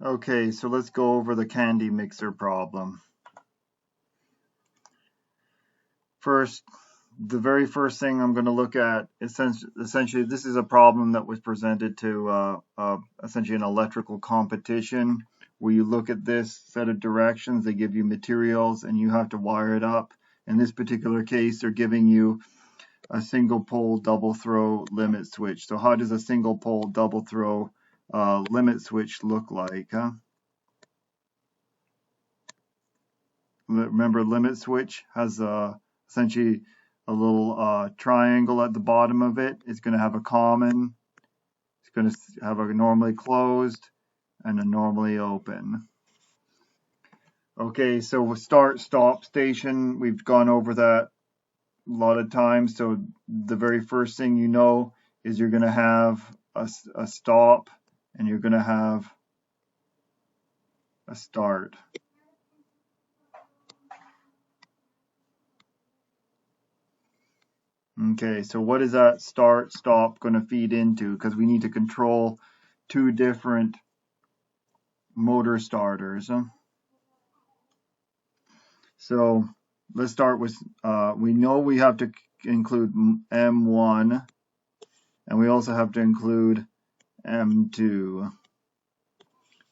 Okay, so let's go over the candy mixer problem. First, the very first thing I'm going to look at, essentially, this is a problem that was presented to essentially an electrical competition where you look at this set of directions, they give you materials, and you have to wire it up. In this particular case, they're giving you a single pole double throw limit switch. So how does a single pole double throw limit switch look like? Remember, limit switch has essentially a little triangle at the bottom of it. It's going to have a common, it's going to have a normally closed and a normally open. Okay, so with start stop station, we've gone over that a lot of times. So the very first thing you know is you're going to have a stop and you're going to have a start. Okay, so what is that start stop going to feed into? Because we need to control two different motor starters. So let's start with, we know we have to include M1 and we also have to include M2.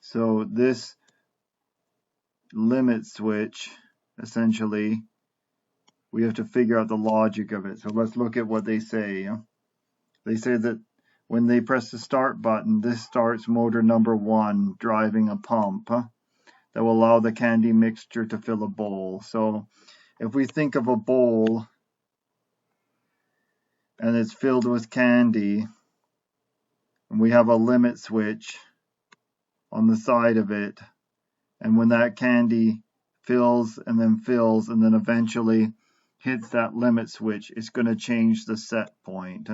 So this limit switch, essentially, we have to figure out the logic of it. So let's look at what they say. They say that when they press the start button, this starts motor number 1 driving a pump that will allow the candy mixture to fill a bowl. So if we think of a bowl and it's filled with candy and we have a limit switch on the side of it, and when that candy fills and then eventually hits that limit switch, it's going to change the set point.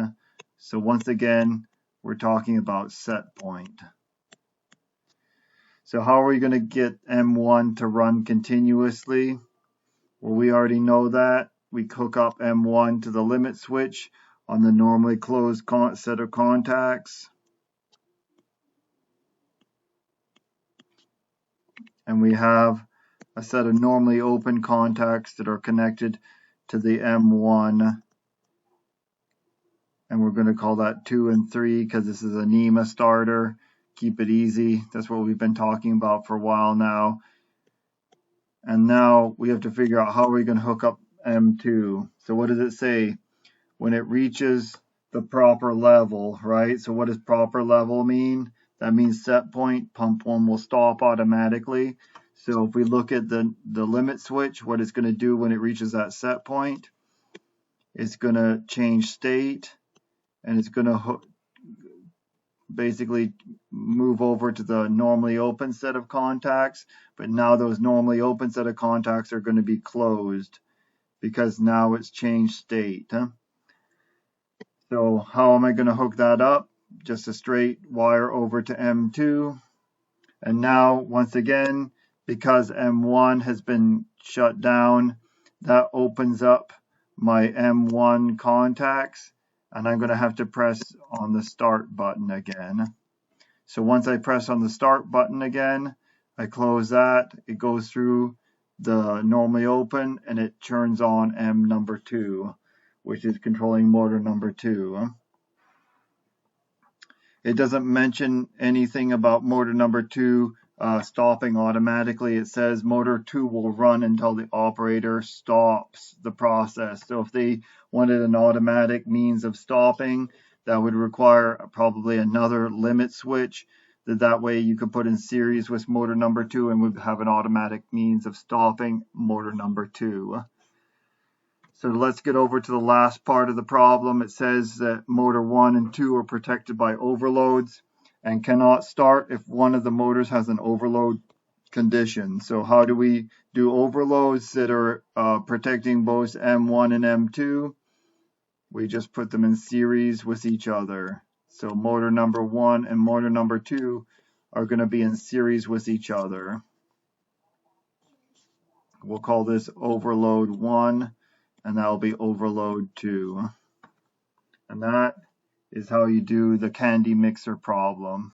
So once again, we're talking about set point. So how are we going to get M1 to run continuously? Well, we already know that. We hook up M1 to the limit switch on the normally closed set of contacts. And we have a set of normally open contacts that are connected to the M1. And we're going to call that 2 and 3 because this is a NEMA starter. Keep it easy. That's what we've been talking about for a while now. And now we have to figure out how we're going to hook up M2. So what does it say? When it reaches the proper level, right? So what does proper level mean? That means set point, pump 1 will stop automatically. So if we look at the limit switch, what it's going to do when it reaches that set point, it's going to change state and it's going to basically move over to the normally open set of contacts. But now those normally open set of contacts are going to be closed because now it's changed state. So how am I going to hook that up? Just a straight wire over to M2. And now, once again, because M1 has been shut down, that opens up my M1 contacts. And I'm going to have to press on the start button again. So once I press on the start button again, I close that. It goes through the normally open and it turns on M number 2, which is controlling motor number 2. It doesn't mention anything about motor number 2 stopping automatically. It says motor 2 will run until the operator stops the process. So if they wanted an automatic means of stopping, that would require probably another limit switch. That way you could put in series with motor number 2 and would have an automatic means of stopping motor number 2. So let's get over to the last part of the problem. It says that motor 1 and 2 are protected by overloads and cannot start if one of the motors has an overload condition. So how do we do overloads that are protecting both M1 and M2? We just put them in series with each other. So motor number 1 and motor number 2 are going to be in series with each other. We'll call this overload 1. And that will be overload 2. And that is how you do the candy mixer problem.